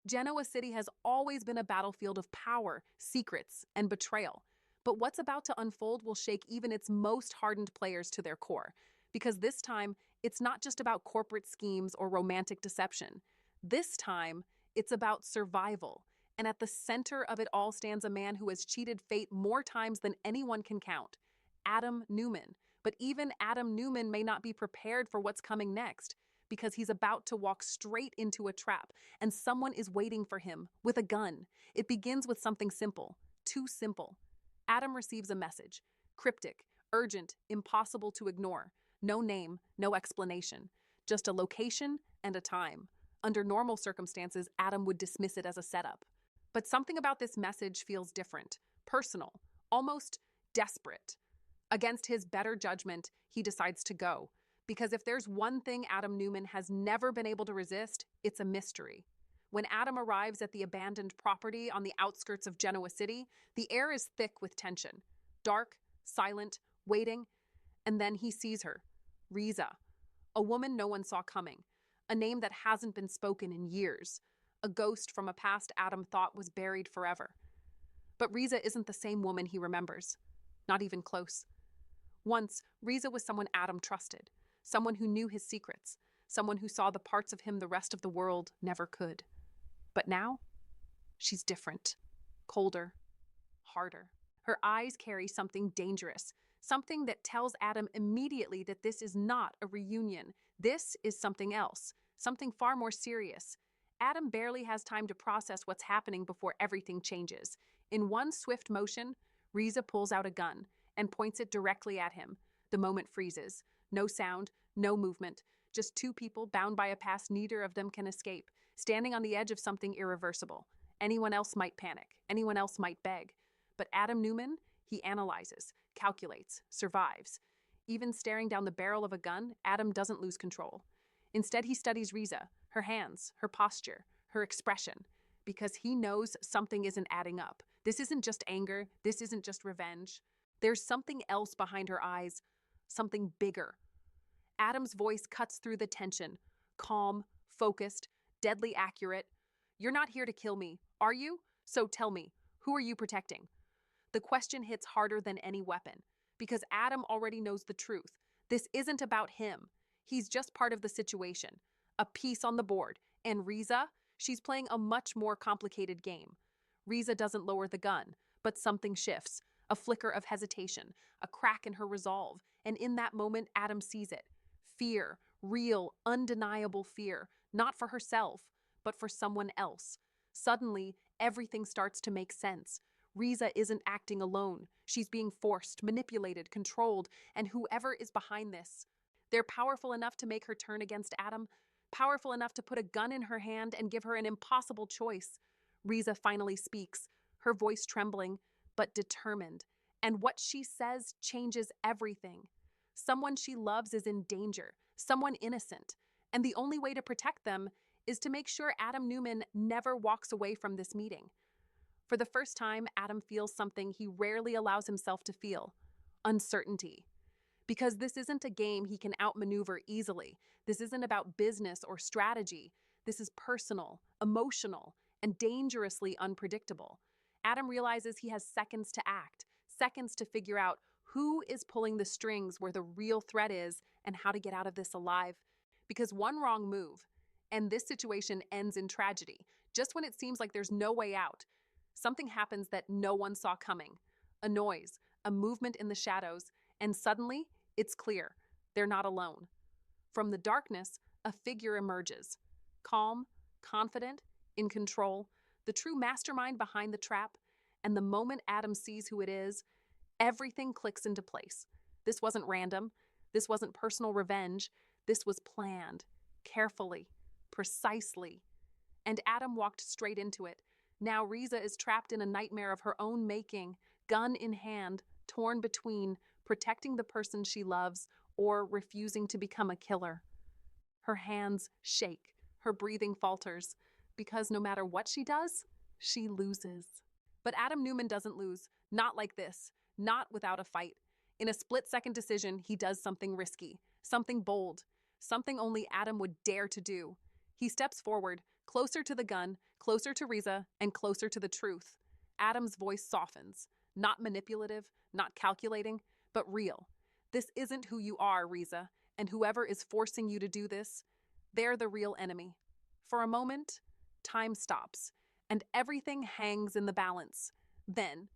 Genoa City has always been a battlefield of power, secrets, and betrayal. But what's about to unfold will shake even its most hardened players to their core. Because this time, it's not just about corporate schemes or romantic deception. This time, it's about survival. And at the center of it all stands a man who has cheated fate more times than anyone can count, Adam Newman. But even Adam Newman may not be prepared for what's coming next, because he's about to walk straight into a trap, and someone is waiting for him with a gun. It begins with something simple, too simple. Adam receives a message, cryptic, urgent, impossible to ignore. No name, no explanation, just a location and a time. Under normal circumstances, Adam would dismiss it as a setup. But something about this message feels different, personal, almost desperate. Against his better judgment, he decides to go. Because if there's one thing Adam Newman has never been able to resist, it's a mystery. When Adam arrives at the abandoned property on the outskirts of Genoa City, the air is thick with tension. Dark, silent, waiting, and then he sees her, Riza, a woman no one saw coming, a name that hasn't been spoken in years, a ghost from a past Adam thought was buried forever. But Riza isn't the same woman he remembers, not even close. Once, Riza was someone Adam trusted, someone who knew his secrets, someone who saw the parts of him the rest of the world never could. But now, she's different, colder, harder. Her eyes carry something dangerous, something that tells Adam immediately that this is not a reunion. This is something else, something far more serious. Adam barely has time to process what's happening before everything changes. In one swift motion, Riza pulls out a gun and points it directly at him. The moment freezes. No sound, no movement, just two people bound by a past neither of them can escape, standing on the edge of something irreversible. Anyone else might panic. Anyone else might beg. But Adam Newman, he analyzes, calculates, survives. Even staring down the barrel of a gun, Adam doesn't lose control. Instead, he studies Riza, her hands, her posture, her expression, because he knows something isn't adding up. This isn't just anger. This isn't just revenge. There's something else behind her eyes, something bigger. Adam's voice cuts through the tension, calm, focused, deadly accurate. You're not here to kill me, are you? So tell me, who are you protecting? The question hits harder than any weapon, because Adam already knows the truth. This isn't about him. He's just part of the situation, a piece on the board. And Riza, she's playing a much more complicated game. Riza doesn't lower the gun, but something shifts, a flicker of hesitation, a crack in her resolve, and in that moment, Adam sees it. Fear, real, undeniable fear, not for herself, but for someone else. Suddenly, everything starts to make sense. Riza isn't acting alone. She's being forced, manipulated, controlled, and whoever is behind this, they're powerful enough to make her turn against Adam, powerful enough to put a gun in her hand and give her an impossible choice. Riza finally speaks, her voice trembling, but determined. And what she says changes everything. Someone she loves is in danger, someone innocent, and the only way to protect them is to make sure Adam Newman never walks away from this meeting. For the first time, Adam feels something he rarely allows himself to feel: uncertainty. Because this isn't a game he can outmaneuver easily. This isn't about business or strategy. This is personal, emotional, and dangerously unpredictable. Adam realizes he has seconds to act, seconds to figure out who is pulling the strings where the real threat is and how to get out of this alive. Because one wrong move, and this situation ends in tragedy. Just when it seems like there's no way out, something happens that no one saw coming. A noise, a movement in the shadows, and suddenly, it's clear. They're not alone. From the darkness, a figure emerges. Calm, confident, in control, the true mastermind behind the trap. And the moment Adam sees who it is, everything clicks into place. This wasn't random. This wasn't personal revenge. This was planned, carefully, precisely. And Adam walked straight into it. Now Riza is trapped in a nightmare of her own making, gun in hand, torn between protecting the person she loves or refusing to become a killer. Her hands shake, her breathing falters, because no matter what she does, she loses. But Adam Newman doesn't lose, not like this, not without a fight. In a split-second decision, he does something risky, something bold, something only Adam would dare to do. He steps forward, Closer to the gun, closer to Riza, and closer to the truth. Adam's voice softens. Not manipulative, not calculating, but real. This isn't who you are, Riza, and whoever is forcing you to do this, they're the real enemy. For a moment, time stops, and everything hangs in the balance. Then,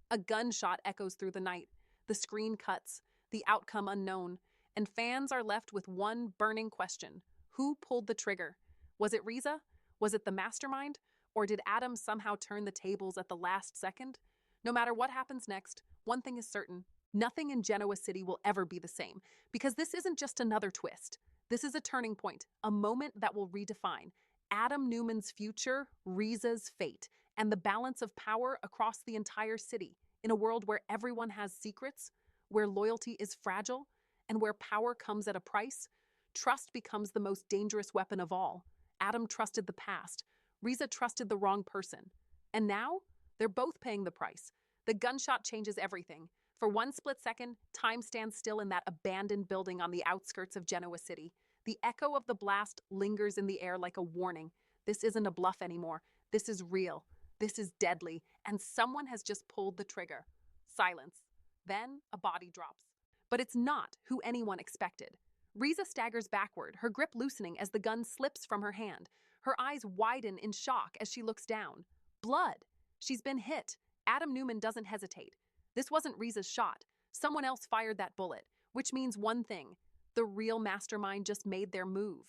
a gunshot echoes through the night. The screen cuts, the outcome unknown, and fans are left with one burning question. Who pulled the trigger? Was it Riza? Was it the mastermind? Or did Adam somehow turn the tables at the last second? No matter what happens next, one thing is certain. Nothing in Genoa City will ever be the same, because this isn't just another twist. This is a turning point, a moment that will redefine Adam Newman's future, Riza's fate, and the balance of power across the entire city. In a world where everyone has secrets, where loyalty is fragile, and where power comes at a price, trust becomes the most dangerous weapon of all. Adam trusted the past. Riza trusted the wrong person. And now, they're both paying the price. The gunshot changes everything. For one split second, time stands still in that abandoned building on the outskirts of Genoa City. The echo of the blast lingers in the air like a warning. This isn't a bluff anymore. This is real. This is deadly. And someone has just pulled the trigger. Silence. Then a body drops. But it's not who anyone expected. Riza staggers backward, her grip loosening as the gun slips from her hand. Her eyes widen in shock as she looks down. Blood. She's been hit. Adam Newman doesn't hesitate. This wasn't Riza's shot. Someone else fired that bullet, which means one thing. The real mastermind just made their move.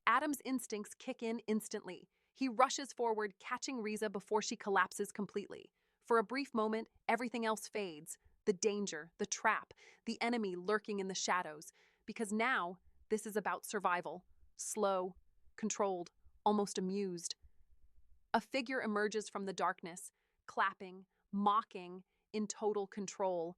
Adam's instincts kick in instantly. He rushes forward, catching Riza before she collapses completely. For a brief moment, everything else fades. The danger, the trap, the enemy lurking in the shadows. Because now, this is about survival. Slow, controlled, almost amused. A figure emerges from the darkness, clapping, mocking, in total control.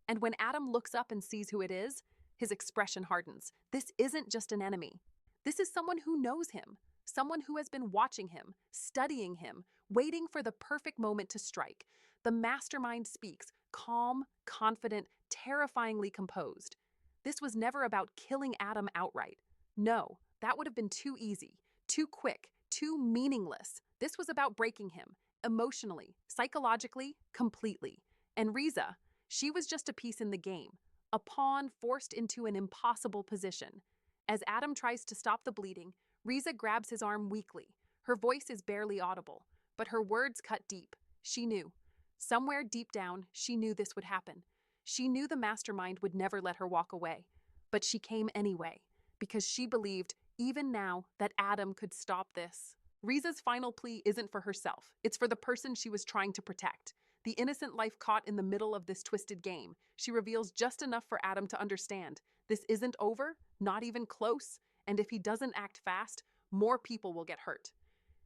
And when Adam looks up and sees who it is, his expression hardens. This isn't just an enemy. This is someone who knows him, someone who has been watching him, studying him, waiting for the perfect moment to strike. The mastermind speaks, calm, confident, terrifyingly composed. This was never about killing Adam outright. No, that would have been too easy, too quick, too meaningless. This was about breaking him, emotionally, psychologically, completely. And Riza, she was just a piece in the game, a pawn forced into an impossible position. As Adam tries to stop the bleeding, Riza grabs his arm weakly. Her voice is barely audible, but her words cut deep. She knew. Somewhere deep down, she knew this would happen. She knew the mastermind would never let her walk away. But she came anyway, because she believed, even now, that Adam could stop this. Riza's final plea isn't for herself. It's for the person she was trying to protect. The innocent life caught in the middle of this twisted game. She reveals just enough for Adam to understand. This isn't over, not even close, and if he doesn't act fast, more people will get hurt.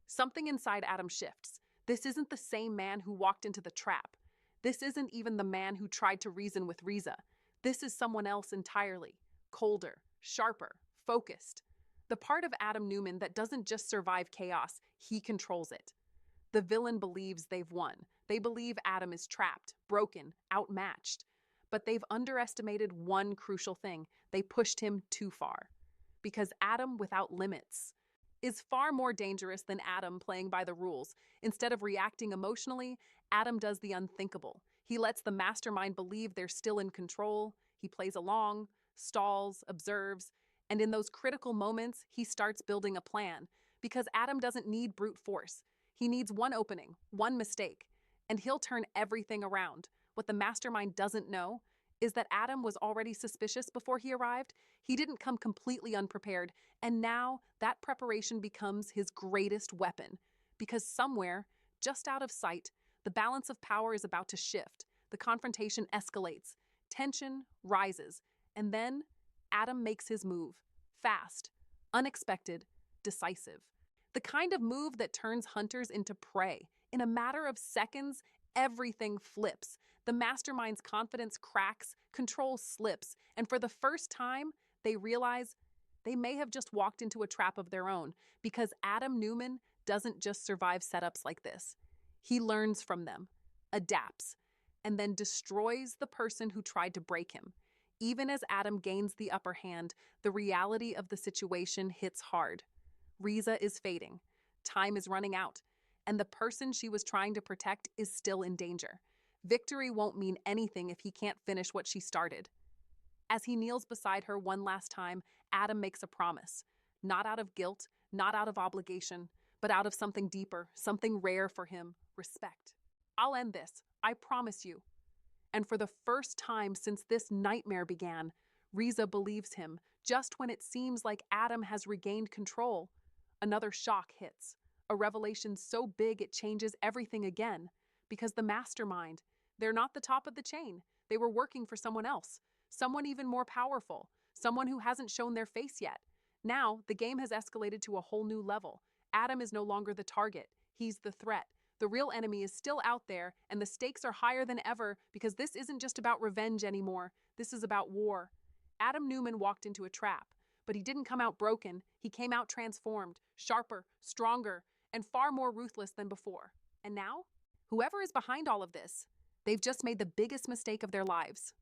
Something inside Adam shifts. This isn't the same man who walked into the trap. This isn't even the man who tried to reason with Riza. This is someone else entirely. Colder, sharper, focused. The part of Adam Newman that doesn't just survive chaos, he controls it. The villain believes they've won. They believe Adam is trapped, broken, outmatched. But they've underestimated one crucial thing. They pushed him too far. Because Adam without limits is far more dangerous than Adam playing by the rules. Instead of reacting emotionally, Adam does the unthinkable. He lets the mastermind believe they're still in control. He plays along, stalls, observes, and in those critical moments, he starts building a plan. Because Adam doesn't need brute force. He needs one opening, one mistake, and he'll turn everything around. What the mastermind doesn't know is that Adam was already suspicious before he arrived. He didn't come completely unprepared, and now that preparation becomes his greatest weapon. Because somewhere, just out of sight, the balance of power is about to shift. The confrontation escalates. Tension rises. And then, Adam makes his move. Fast, unexpected, decisive. The kind of move that turns hunters into prey. In a matter of seconds, everything flips. The mastermind's confidence cracks, control slips, and for the first time, they realize they may have just walked into a trap of their own, because Adam Newman doesn't just survive setups like this. He learns from them, adapts, and then destroys the person who tried to break him. Even as Adam gains the upper hand, the reality of the situation hits hard. Riza is fading. time is running out, and the person she was trying to protect is still in danger. Victory won't mean anything if he can't finish what she started. As he kneels beside her one last time, Adam makes a promise. Not out of guilt, not out of obligation, but out of something deeper, something rare for him, respect. I'll end this, I promise you. And for the first time since this nightmare began, Riza believes him, just when it seems like Adam has regained control. Another shock hits, a revelation so big it changes everything again. Because the mastermind, they're not the top of the chain. They were working for someone else, someone even more powerful, someone who hasn't shown their face yet. Now, the game has escalated to a whole new level. Adam is no longer the target, he's the threat. The real enemy is still out there, and the stakes are higher than ever because this isn't just about revenge anymore. This is about war. Adam Newman walked into a trap, but he didn't come out broken. He came out transformed, sharper, stronger, and far more ruthless than before. And now, whoever is behind all of this, they've just made the biggest mistake of their lives.